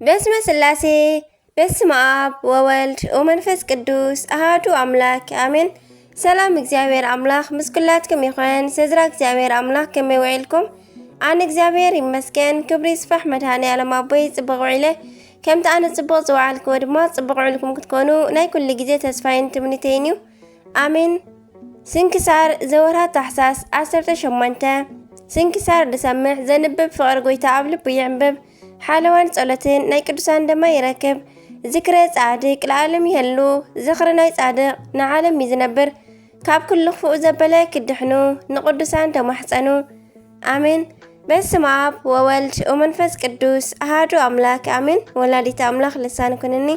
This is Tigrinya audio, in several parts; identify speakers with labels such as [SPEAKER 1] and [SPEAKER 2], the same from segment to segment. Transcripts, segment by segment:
[SPEAKER 1] በስመ ስላሴ በስመ አብ ወወልድ ወመንፈስ ቅዱስ አሐዱ አምላክ አሜን። ሰላም እግዚአብሔር አምላክ ምስኩላትኩም ይኹን። ስድራ እግዚአብሔር አምላክ ከመይ ውዒልኩም? አነ እግዚአብሔር ይመስገን። ክብሪ ይስፋሕ መድኃኔዓለም አቦይ ጽቡቕ ውዒለ ከምቲ ኣነ ጽቡቕ ዝወዓልኩ ድማ ጽቡቕ ውዒልኩም ክትኮኑ ናይ ኩሉ ግዜ ተስፋይን ትምኒተይን እዩ። አሜን። ስንክሳር ዘወርሃ ታሕሳስ 18 ስንክሳር ድሰምዕ ዘንብብ ፍቕሪ ጎይታ ኣብ ልቡ ይዕንብብ ሓለዋን ጸሎትን ናይ ቅዱሳን ደማ ይረክብ። ዝክረ ጻድቅ ለዓለም ይህሉ ዝኽሪ ናይ ጻድቅ ንዓለም ይዝነብር። ካብ ኩሉ ክፉእ ዘበለ ክድሕኑ ንቅዱሳን ተማሕፀኑ አሜን። በስመ አብ ወወልድ ወመንፈስ ቅዱስ አሐዱ አምላክ አሜን። ወላዲተ አምላክ ልሳን ኩንኒ።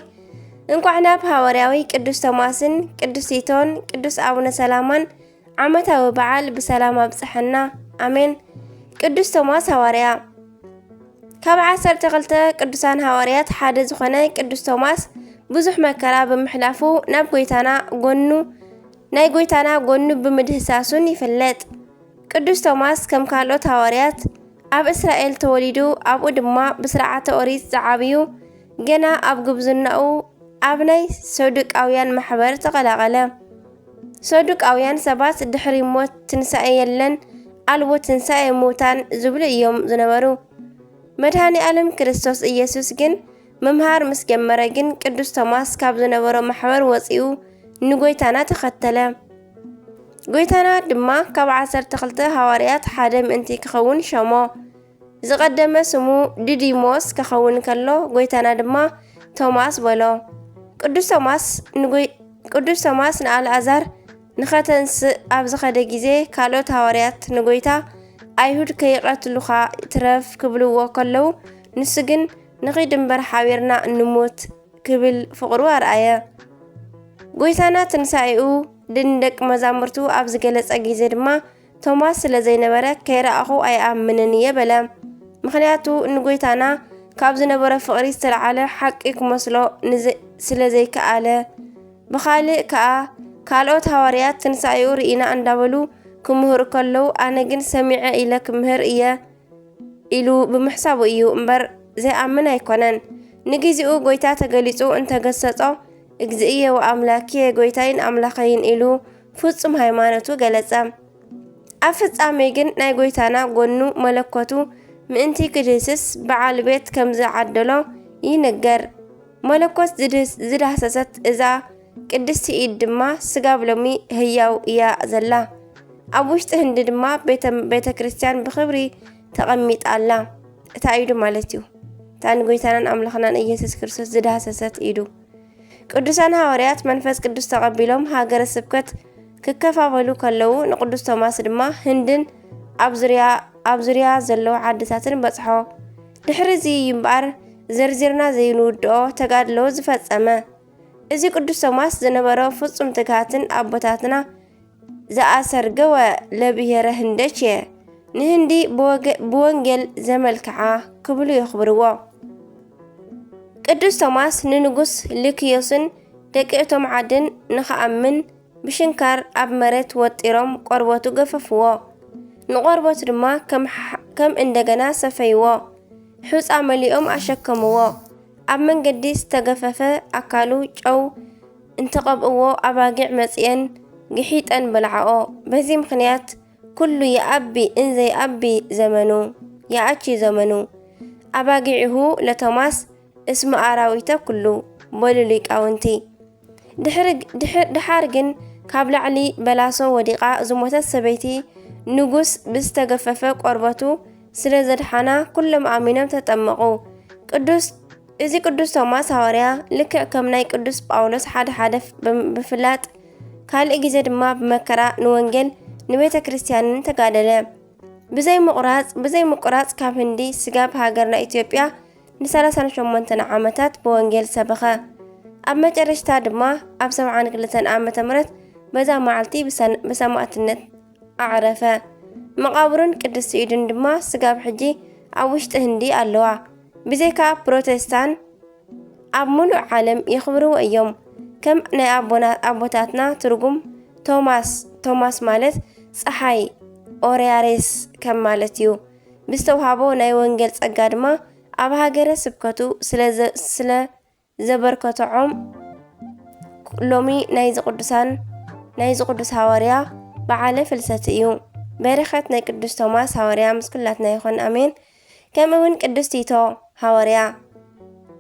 [SPEAKER 1] እንኳዕ ናብ ሐዋርያዊ ቅዱስ ቶማስን ቅዱስ ቲቶን ቅዱስ አቡነ ሰላማን ዓመታዊ በዓል ብሰላም አብጽሐና አሜን። ቅዱስ ቶማስ ሐዋርያ ካብ 12 ቅዱሳን ሐዋርያት ሓደ ዝኾነ ቅዱስ ቶማስ ብዙሕ መከራ ብምሕላፉ ናብ ጎይታና ጎኑ ብምድህሳሱን ይፍለጥ። ቅዱስ ቶማስ ከም ካልኦት ሐዋርያት ኣብ እስራኤል ተወሊዱ ኣብኡ ድማ ብስርዓተ ኦሪት ዝዓብዩ ገና ኣብ ግብዝናኡ ኣብ ናይ ሰዱቃውያን ማሕበር ተቐላቐለ። ሰዱቃውያን ሰባት ድሕሪ ሞት ትንሳኤ የለን ኣልቦ ትንሳኤ ሙታን ዝብሉ እዮም ዝነበሩ። መድኃኔ ዓለም ክርስቶስ ኢየሱስ ግን መምሃር ምስ ጀመረ ግን ቅዱስ ቶማስ ካብ ዝነበሮ ማሕበር ወፂኡ ንጎይታና ተኸተለ። ጎይታና ድማ ካብ 12 ሐዋርያት ሓደ ምእንቲ ክኸውን ሸሞ። ዝቐደመ ስሙ ዲዲሞስ ክኸውን ከሎ ጎይታና ድማ ቶማስ በሎ። ቅዱስ ቶማስ ንኣልዓዛር ንኸተንስእ ኣብ ዝኸደ ጊዜ ካልኦት ሐዋርያት ንጎይታ ኣይሁድ ከይቐትሉኻ ትረፍ ክብልዎ ከለው ንሱ ግን ንኺድንበር ሓቢርና እንሞት ክብል ፍቕሩ ኣርኣየ። ጎይታና ትንሳኤኡ ድንደቅ መዛሙርቱ ኣብ ዝገለጸ ጊዜ ድማ ቶማስ ስለ ዘይነበረ ከይረኣኹ ኣይኣምንን እየ በለ። ምኽንያቱ ንጎይታና ካብ ዝነበረ ፍቕሪ ዝተለዓለ ሓቂ ክመስሎ ስለ ዘይከኣለ። ብኻልእ ከዓ ካልኦት ሐዋርያት ትንሳኤኡ ርኢና እንዳበሉ ክምህሩ ከለው ኣነ ግን ሰሚዐ ኢለ ክምህር እየ ኢሉ ብምሕሳቡ እዩ እምበር ዘይኣምን ኣይኮነን። ንግዚኡ ጎይታ ተገሊጹ እንተገሰጾ እግዚእየ ወኣምላክየ ጎይታይን ኣምላኸይን ኢሉ ፍጹም ሃይማኖቱ ገለጸ። ኣብ ፍጻሜ ግን ናይ ጎይታና ጎኑ መለኮቱ ምእንቲ ክድህስስ በዓል ቤት ከም ዝዓደሎ ይነገር። መለኮት ዝዳሰሰት እዛ ቅድስቲ ኢድ ድማ ስጋ ብሎሚ ህያው እያ ዘላ። ኣብ ውሽጢ ህንዲ ድማ ቤተ ክርስቲያን ብክብሪ ተቐሚጣላ። እታ ኢዱ ማለት እዩ እታ ንጎይታናን ኣምላኽናን ኢየሱስ ክርስቶስ ዝዳሰሰት ኢዱ። ቅዱሳን ሐዋርያት መንፈስ ቅዱስ ተቐቢሎም ሃገረ ስብከት ክከፋፈሉ ከለው ንቅዱስ ቶማስ ድማ ህንድን ኣብ ዙርያ ዘለዉ ዓድታትን በጽሖ። ድሕሪዚ ይምባር ዘርዚርና ዘይንውድኦ ተጋድሎ ዝፈጸመ። እዚ ቅዱስ ቶማስ ዝነበሮ ፍጹም ትግሃትን ኣቦታትና ዘኣሰርገወ ለብሔረ ህንደች ንህንዲ ብወንጌል ዘመልክዓ ክብሉ የኽብርዎ። ቅዱስ ቶማስ ንንጉስ ልክዮስን ደቂ እቶም ዓድን ንኸኣምን ብሽንካር ኣብ መሬት ወጢሮም ቆርበቱ ገፈፍዎ። ንቆርበቱ ድማ ከም እንደገና ሰፈይዎ። ሑፃ መሊኦም ኣሸከምዎ። ኣብ መንገዲ ዝተገፈፈ ኣካሉ ጨው እንተቐብእዎ ኣባጊዕ መጽአን ግሒጠን በልዓኦ። በዚ ምኽንያት ኩሉ የኣቢ እንዘይኣቢ ዘመኑ የኣቺ ዘመኑ ኣባጊዕሁ ለቶማስ እስመ ኣራዊተ ኩሉ በሉ ሊቃውንቲ። ድሓር ግን ካብ ላዕሊ በላሶ ወዲቓ ዝሞተት ሰበይቲ ንጉስ ብዝተገፈፈ ቆርበቱ ስለ ዘድሓና ኩሎም ኣሚኖም ተጠመቑ። እዚ ቅዱስ ቶማስ ሐዋርያ ልክዕ ከም ናይ ቅዱስ ጳውሎስ ሓደ ብፍላጥ ካልእ ጊዜ ድማ ብመከራ ንወንጌል ንቤተ ክርስቲያንን ተጋደለ። ብዘይ ምቁራጽ ካብ ህንዲ ስጋብ ሃገርና ኢትዮጵያ ን38 ዓመታት ብወንጌል ሰበኸ። ኣብ መጨረሽታ ድማ ኣብ 72 ዓመተ ምህረት በዛ መዓልቲ ብሰማዕትነት ኣዕረፈ። መቃብሩን ቅድስቲ ኢዱን ድማ ስጋብ ሕጂ ኣብ ውሽጢ ህንዲ ኣለዋ። ብዘይካ ፕሮቴስታን ኣብ ሙሉእ ዓለም የኽብርዎ እዮም። ከም ናይ ኣቦታትና ትርጉም ቶማስ ማለት ፀሓይ ኦርያሬስ ከም ማለት እዩ። ብዝተውሃቦ ናይ ወንጌል ጸጋ ድማ ኣብ ሃገረ ስብከቱ ስለ ዘበርከቶዖም ሎሚ ናይዚ ቅዱስ ሃዋርያ በዓለ ፍልሰት እዩ። በረኸት ናይ ቅዱስ ቶማስ ሃዋርያ ምስ ኩላትና ይኹን ኣሜን። ከምኡውን ቅዱስ ቲቶ ሃዋርያ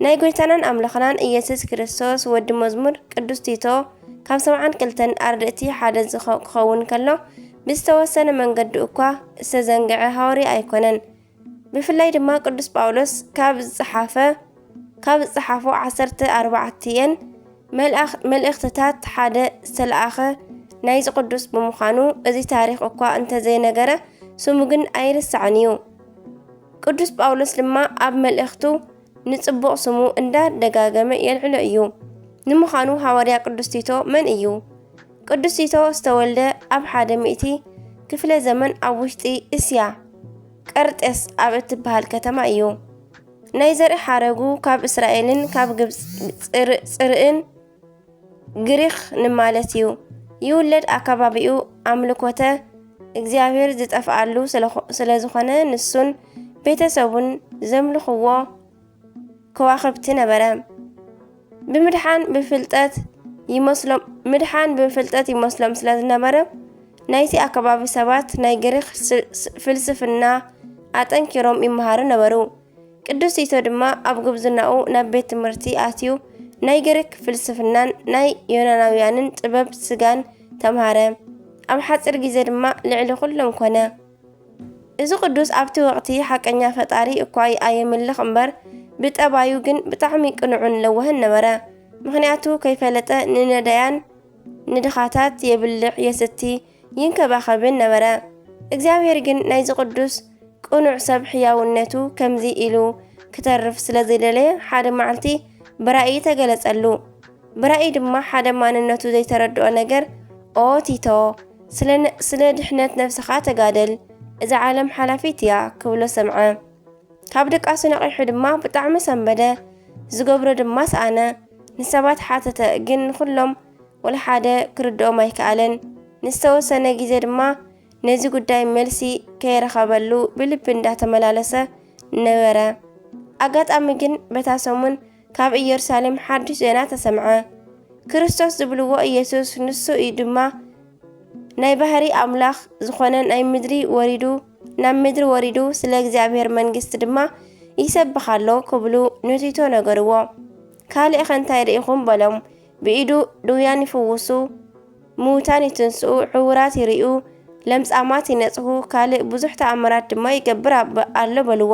[SPEAKER 1] ናይ ጎይታናን ኣምልኽናን ኢየሱስ ክርስቶስ ወዲ መዝሙር ቅዱስ ቲቶ ካብ 72 ኣርድእቲ ሓደ ክኸውን ከሎ ብዝተወሰነ መንገዲ እኳ ዝተዘንግዐ ሃዋርያ ኣይኮነን። ብፍላይ ድማ ቅዱስ ጳውሎስ ካብ ዝፀሓፎ 14 መልእኽትታት ሓደ ዝተለኣኸ ናይዚ ቅዱስ ብምዃኑ እዚ ታሪክ እኳ እንተዘይነገረ ስሙ ግን ኣይርሳዕን እዩ። ቅዱስ ጳውሎስ ድማ ኣብ መልእኽቱ ንጽቡቕ ስሙ እንዳደጋገመ የልዕሎ እዩ። ንምዃኑ ሃዋርያ ቅዱስ ቲቶ መን እዩ? ቅዱስ ቲቶ ዝተወልደ ኣብ 100 ክፍለ ዘመን ኣብ ውሽጢ እስያ ቀርጤስ ኣብ እትበሃል ከተማ እዩ። ናይ ዘርኢ ሓረጉ ካብ እስራኤልን ካብ ግብፅ ጽርዕን ግሪኽ ንማለት እዩ። ይውለድ ኣከባቢኡ ኣምልኮተ እግዚአብሔር ዝጠፍኣሉ ስለ ዝኾነ ንሱን ቤተሰቡን ዘምልኽዎ ከዋኽብቲ ነበረ። ብምድሓን ብፍልጠት ይመስሎም ስለ ዝነበረ ናይቲ ኣከባቢ ሰባት ናይ ግሪኽ ፍልስፍና ኣጠንኪሮም ይመሃሩ ነበሩ። ቅዱስ ቲቶ ድማ ኣብ ጉብዝናኡ ናብ ቤት ትምህርቲ ኣትዩ ናይ ግሪክ ፍልስፍናን ናይ ዮናናውያንን ጥበብ ስጋን ተምሃረ። ኣብ ሓፂር ግዜ ድማ ልዕሊ ኩሎም ኮነ። እዚ ቅዱስ ኣብቲ ወቕቲ ሓቀኛ ፈጣሪ እኳ ኣየምልኽ እምበር ብጠባዩ ግን ብጣዕሚ ቅኑዕን ለዋህን ነበረ። ምክንያቱ ከይፈለጠ ንነዳያን ንድኻታት የብልዕ የስቲ ይንከባኸብን ነበረ። እግዚአብሔር ግን ናይዚ ቅዱስ ቅኑዕ ሰብ ሕያውነቱ ከምዚ ኢሉ ክተርፍ ስለ ዘይደለየ ሓደ መዓልቲ ብራእይ ተገለጸሉ። ብራእይ ድማ ሓደ ማንነቱ ዘይተረድኦ ነገር ኦ ቲቶ ስለ ድሕነት ነፍስኻ ተጋደል እዛ ዓለም ሓላፊት እያ ክብሎ ሰምዐ። ካብ ደቃሱ ነቂሑ ድማ ብጣዕሚ ሰንበደ። ዝገብሮ ድማ ሰኣነ ንሰባት ሓተተ ግን ኩሎም ወላ ሓደ ክርድኦም ኣይከኣለን። ንዝተወሰነ ግዜ ድማ ነዚ ጉዳይ መልሲ ከይረኸበሉ ብልቢ እንዳተመላለሰ ነበረ። ኣጋጣሚ ግን በታ ሰሙን ካብ ኢየሩሳሌም ሓዱሽ ዜና ተሰምዐ። ክርስቶስ ዝብልዎ ኢየሱስ ንሱ ድማ ናይ ባህሪ ኣምላኽ ዝኾነ ናብ ምድሪ ወሪዱ ስለ እግዚአብሔር መንግስቲ ድማ ይሰብኻሎ ክብሉ ነቲቶ ነገርዎ። ካልእ ኸንታይ ርኢኹም በሎም። ብኢዱ ድውያን ይፍውሱ፣ ምዉታን ይትንስኡ፣ ዕውራት ይርኡ፣ ለምጻማት ይነጽሁ፣ ካልእ ብዙሕ ተኣምራት ድማ ይገብር ኣሎ በልዎ።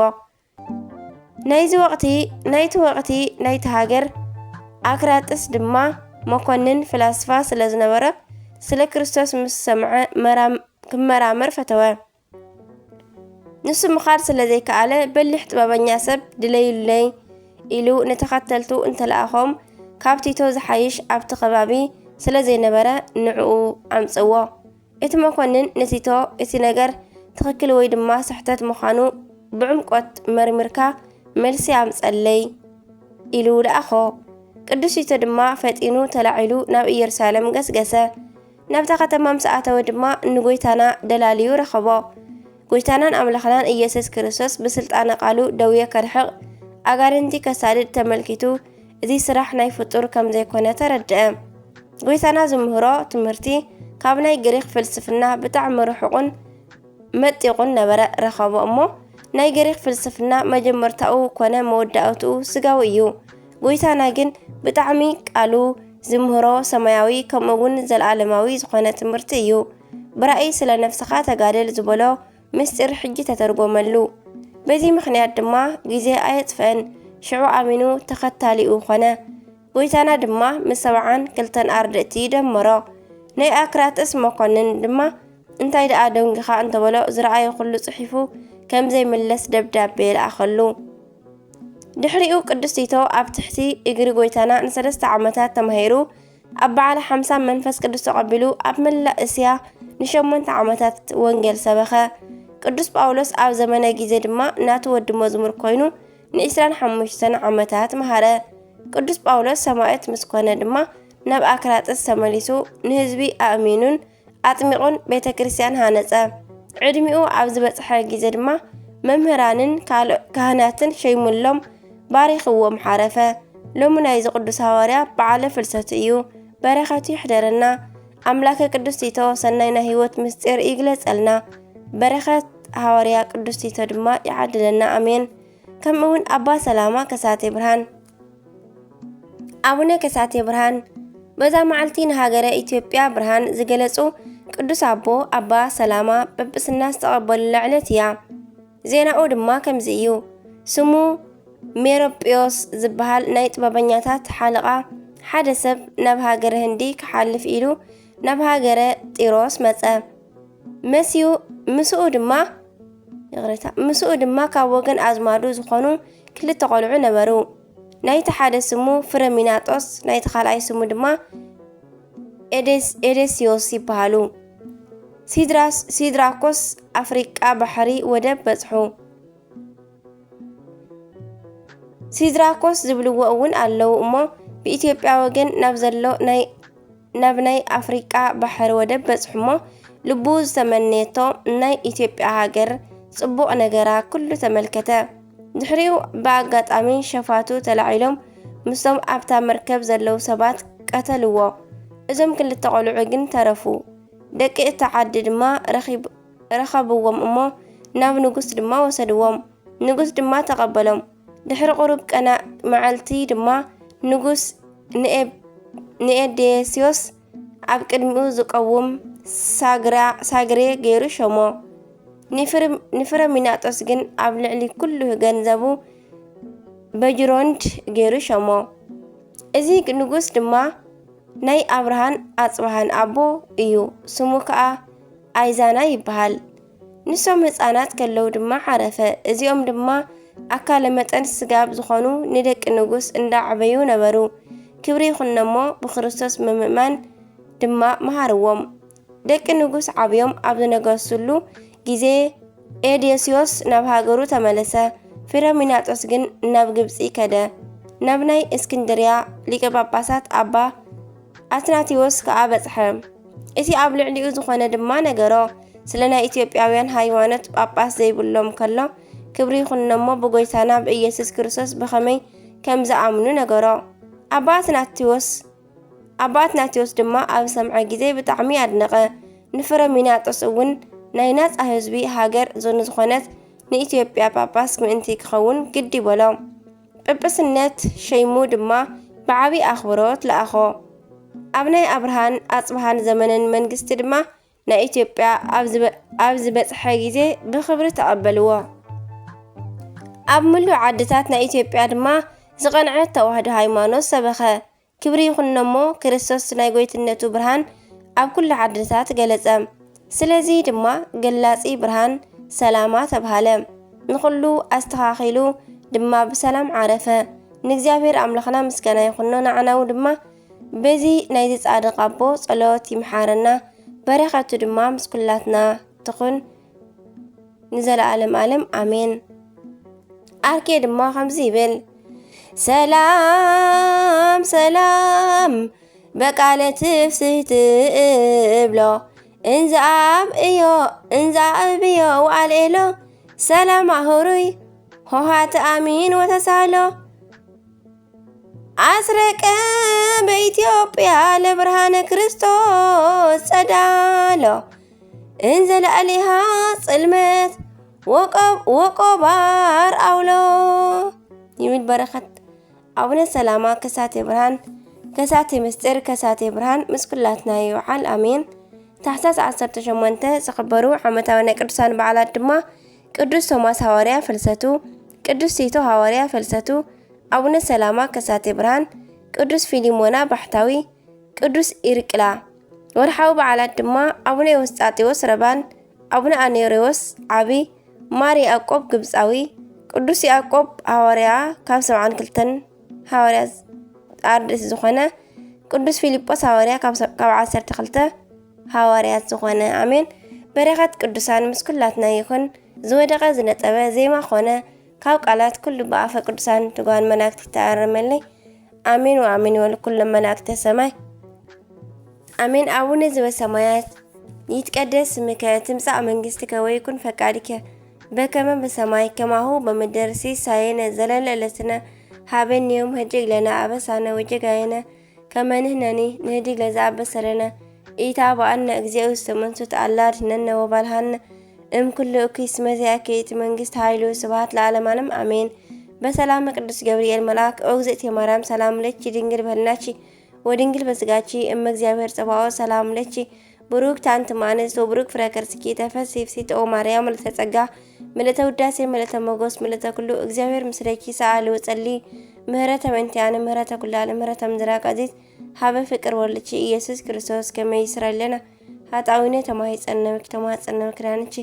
[SPEAKER 1] ናይቲ ወቕቲ ናይቲ ሃገር ኣክራጥስ ድማ መኮንን ፍላስፋ ስለ ዝነበረ ስለ ክርስቶስ ምስ ሰምዐ ክመራመር ፈተወ። ንሱ ምኻድ ስለ ዘይከኣለ በሊሕ ጥበበኛ ሰብ ድለይለይ ኢሉ ንተኸተልቱ እንተለኣኾም ካብ ቲቶ ዝሓይሽ ኣብቲ ከባቢ ስለ ዘይነበረ ንዕኡ ኣምጽዎ። እቲ መኮንን ንቲቶ እቲ ነገር ትኽክል ወይ ድማ ስሕተት ምዃኑ ብዕምቆት መርሚርካ መልሲ ኣምጸለይ ኢሉ ለኣኾ። ቅዱስ ቲቶ ድማ ፈጢኑ ተላዒሉ ናብ ኢየሩሳሌም ገስገሰ። ናብታ ከተማ ምስ ኣተወ ድማ ንጎይታና ደላልዩ ረኸቦ። ጎይታናን ኣምልኽናን ኢየሱስ ክርስቶስ ብስልጣነ ቃሉ ደውየ ከርሕቕ ኣጋንንቲ ከሳድድ ተመልኪቱ እዚ ስራሕ ናይ ፍጡር ከም ዘይኮነ ተረድአ። ጎይታና ዝምህሮ ትምህርቲ ካብ ናይ ግሪክ ፍልስፍና ብጣዕሚ ርሑቕን መጢቑን ነበረ ረኸቦ እሞ ናይ ግሪክ ፍልስፍና መጀመርታኡ ኮነ መወዳእትኡ ስጋዊ እዩ። ጎይታና ግን ብጣዕሚ ቃሉ ዝምህሮ ሰማያዊ ከምኡውን ዘለዓለማዊ ዝኾነ ትምህርቲ እዩ። ብራእይ ስለ ነፍስኻ ተጋደል ዝበሎ ምስጢር ሕጂ ተተርጎመሉ። በዚ ምክንያት ድማ ግዜ ኣየጥፍአን ሽዑ ኣሚኑ ተኸታሊኡ ኾነ። ጎይታና ድማ ምስ 72 ኣርድእቲ ደመሮ። ናይ ኣክራጥስ መኮንን ድማ እንታይ ደኣ ደንጊኻ እንተበሎ ዝረኣየ ኩሉ ጽሒፉ ከም ዘይምለስ ደብዳቤ ለኣኸሉ። ድሕሪኡ ቅዱስ ቲቶ ኣብ ትሕቲ እግሪ ጎይታና ን3 ዓመታት ተማሂሩ ኣብ በዓለ 50 መንፈስ ቅዱስ ተቐቢሉ ኣብ መላእ እስያ ን8 ዓመታት ወንጌል ሰበኸ። ቅዱስ ጳውሎስ ኣብ ዘመነ ግዜ ድማ ናቱ ወዲ መዝሙር ኮይኑ ን25 ዓመታት መሃረ። ቅዱስ ጳውሎስ ሰማዕት ምስ ኮነ ድማ ናብ ኣክራጥስ ተመሊሱ ንህዝቢ ኣእሚኑን ኣጥሚቑን ቤተ ክርስቲያን ሃነጸ። ዕድሚኡ ኣብ ዝበጽሐ ግዜ ድማ መምህራንን ካህናትን ሸይሙሎም ባሪኽዎም ሓረፈ። ሎሚ ናይዚ ቅዱስ ሐዋርያ በዓለ ፍልሰቱ እዩ። በረኸቱ ይሕደረና። አምላከ ቅዱስ ቲቶ ሰናይ ናይ ህይወት ምስጢር ይግለጸልና። በረኸት ሐዋርያ ቅዱስ ቲቶ ድማ ይዓድለና። አሜን። ከምኡውን አባ ሰላማ ከሳቴ ብርሃን አቡነ ከሳቴ ብርሃን በዛ መዓልቲ ንሃገረ ኢትዮጵያ ብርሃን ዝገለጹ ቅዱስ አባ ሰላማ ጵጵስና ዝተቐበሉላ ዕለት እያ። ዜናኡ ድማ ከምዚ እዩ። ስሙ ሜሮጵዮስ ዝበሃል ናይ ጥበበኛታት ሓለቓ ሓደ ሰብ ናብ ሃገረ ህንዲ ክሓልፍ ኢሉ ናብ ሃገረ ጢሮስ መጸ። ምስኡ ድማ ካብ ወገን አዝማዱ ዝኾኑ ክልተ ቆልዑ ነበሩ። ናይቲ ሓደ ስሙ ፍረሚናጦስ፣ ናይቲ ካልኣይ ስሙ ድማ ኤዴስዮስ ይበሃሉ። ሲድራኮስ አፍሪቃ ባሕሪ ወደብ በጽሑ። ሲድራኮስ ዝብልዎ እውን ኣለዉ እሞ ብኢትዮጵያ ወገን ናብ ናይ አፍሪቃ ባሕሪ ወደብ በጽሑ እሞ ልቡ ዝተመነየቶ ናይ ኢትዮጵያ ሃገር ጽቡቕ ነገራ ኩሉ ተመልከተ። ድሕሪኡ ብኣጋጣሚ ሸፋቱ ተላዒሎም ምስቶም ኣብታ መርከብ ዘለዉ ሰባት ቀተልዎ። እዞም ክልተ ቆልዑ ግን ተረፉ። ደቂ እቲ ዓዲ ድማ ረኸብዎም እሞ ናብ ንጉስ ድማ ወሰድዎም። ንጉስ ድማ ተቐበሎም። ድሕሪ ቁሩብ ቀና መዓልቲ ድማ ንጉስ ንኤዴስዮስ ኣብ ቅድሚኡ ዝቀውም ሳግሬ ገይሩ ሾሞ። ንፍረሚናጦስ ግን ኣብ ልዕሊ ኩሉ ገንዘቡ በጅሮንድ ገይሩ ሾሞ። እዚ ንጉስ ድማ ናይ አብርሃን አጽብሃን አቦ እዩ። ስሙ ከዓ አይዛና ይበሃል። ንሶም ህፃናት ከለው ድማ ሓረፈ። እዚኦም ድማ ኣካለ መጠን ስጋብ ዝኾኑ ንደቂ ንጉስ እንዳዓበዩ ነበሩ። ክብሪ ይኹነሞ ብክርስቶስ ምእማን ድማ መሃርዎም። ደቂ ንጉስ ዓብዮም ኣብ ዝነገሱሉ ጊዜ ኤዴስዮስ ናብ ሃገሩ ተመለሰ። ፍረሚናጦስ ግን ናብ ግብፂ ከደ። ናብ ናይ እስክንድርያ ሊቀ ጳጳሳት አባ አትናቴዎስ ከዓ በጽሐ። እቲ ኣብ ልዕሊኡ ዝኾነ ድማ ነገሮ። ስለ ናይ ኢትዮጵያውያን ሃይማኖት ጳጳስ ዘይብሎም ከሎ ክብሪ ይኹነሞ ብጎይታና ብኢየሱስ ክርስቶስ ብኸመይ ከም ዝኣምኑ ነገሮ። አባ አትናቴዎስ ድማ ኣብ ሰምዐ ጊዜ ብጣዕሚ ኣድነቐ። ንፍረሚናጦስ እውን ናይ ናፃ ህዝቢ ሃገር ዝኾነት ንኢትዮጵያ ጳጳስ ምእንቲ ክኸውን ግዲ በሎ። ጵጵስነት ሸይሙ ድማ ብዓቢ ኣኽብሮት ለኣኾ። ኣብ ናይ አብርሃን አጽብሃን ዘመንን መንግስቲ ድማ ናይ ኢትዮጵያ ኣብ ዝበጽሐ ጊዜ ብኽብሪ ተቐበልዎ። ኣብ ምሉእ ዓድታት ናይ ኢትዮጵያ ድማ ዝቐንዐት ተዋህዶ ሃይማኖት ሰበኸ። ክብሪ ይኹነሞ ክርስቶስ ናይ ጎይትነቱ ብርሃን ኣብ ኩሉ ዓድታት ገለጸ። ስለዚ ድማ ገላጺ ብርሃን ሰላማ ተባሃለ። ንኹሉ ኣስተኻኺሉ ድማ ብሰላም ዓረፈ። ንእግዚአብሔር ኣምላኽና ምስጋና ይኹኖ። ንዓናው ድማ በዚ ናይዚ ጻድቕ ኣቦ ጸሎት ይምሓረና። በረኸቱ ድማ ምስ ኩላትና ትኹን ንዘለዓለም ዓለም አሜን። አርኬ ድማ ከምዚ ይብል። ሰላም ሰላም በቃለ ትፍስሕቲ እብሎ እንዛብ እዮ ወአልኤሎ ሰላም አሁሩይ ሆሃት አሚን ወተሳሎ አስረቀ በኢትዮጵያ ለብርሃነ ክርስቶስ ጸዳሎ እንዘለአሊሃ ጽልመት ወቆባር አውሎ ይብል በረኸት አቡነ ሰላማ ከሳቴ ብርሃን ከሳቴ ምስጢር ከሳቴ ብርሃን ምስኩላትና ይውዓል አሜን። ታሕሳስ 18 ዝኽበሩ ዓመታዊ ናይ ቅዱሳን በዓላት ድማ ቅዱስ ቶማስ ሐዋርያ ፍልሰቱ፣ ቅዱስ ቲቶ ሐዋርያ ፍልሰቱ፣ አቡነ ሰላማ ከሳቴ ብርሃን፣ ቅዱስ ፊሊሞና ባሕታዊ፣ ቅዱስ ኢርቅላ። ወርሓዊ በዓላት ድማ አቡነ ኤዎስጣቴዎስ ረባን፣ አቡነ አኔሮዎስ ዓቢ፣ ማር ያዕቆብ ግብፃዊ፣ ቅዱስ ያዕቆብ ሐዋርያ ካብ 72 ሐዋርያ አርድእቲ ዝኾነ፣ ቅዱስ ፊልጶስ ሐዋርያ ካብ 12 ሐዋርያት ዝኾነ አሜን። በረኸት ቅዱሳን ምስ ኩላትና ይኹን። ዝወደቐ ዝነጠበ ዜማ ኾነ ካብ ቃላት ኩሉ ብኣፈ ቅዱሳን ትጓን መላእክት ተኣረመለይ አሜን ወአሜን ይበሉ ኩሎም መላእክተ ሰማይ አሜን። አቡነ ዘበሰማያት ይትቀደስ ስምከ ትምጻእ መንግሥትከ ወይኩን ፈቃድከ በከመ በሰማይ ከማሁ በምድር ሲሳየነ ዘለለዕለትነ ሀበነ ዮም ህድግ ለነ አበሳነ ወጌጋየነ ከመ ንሕነኒ ንህድግ ለዘአበሰለነ ኢታብአነ እግዚኦ ውስተ መንሱት አላ አድኅነነ ወባልሐነ እምኩሉ እኩይ እስመ ዚአከ ይእቲ መንግሥት ኃይሉ ስብሐት ለዓለመ ዓለም አሜን። በሰላም ቅዱስ ገብርኤል መልአክ ኦግዝእትየ ማርያም ሰላም ለኪ ድንግል በኅሊናኪ ወድንግል በሥጋኪ እመ እግዚአብሔር ጽባኦት ሰላም ለኪ ብሩክት አንቲ እምአንስት ወብሩክ ፍሬ ከርሥኪ ተፈሥሒ ፍሥሕት ኦ ማርያም ምልዕተ ጸጋ ምልዕተ ውዳሴ ምልዕተ ሞገስ ምልዕተ ኩሉ እግዚአብሔር ምስለኪ ሰአሊ ወጸልዪ ምህረተ በእንቲአነ ምህረተ ኩሉ ዓለም ምህረተ ምድራ ቃዚት ሀበ ፍቅር ወልድኪ ኢየሱስ ክርስቶስ ከመ ይስረይ ለነ ኃጣውኢነ ተማኅፀነ ምክዳንኪ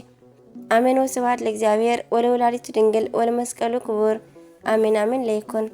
[SPEAKER 1] አሜን። ወስብሐት ለእግዚአብሔር ወለወላዲቱ ድንግል ወለመስቀሉ ክቡር አሜን አሜን። ለይኩን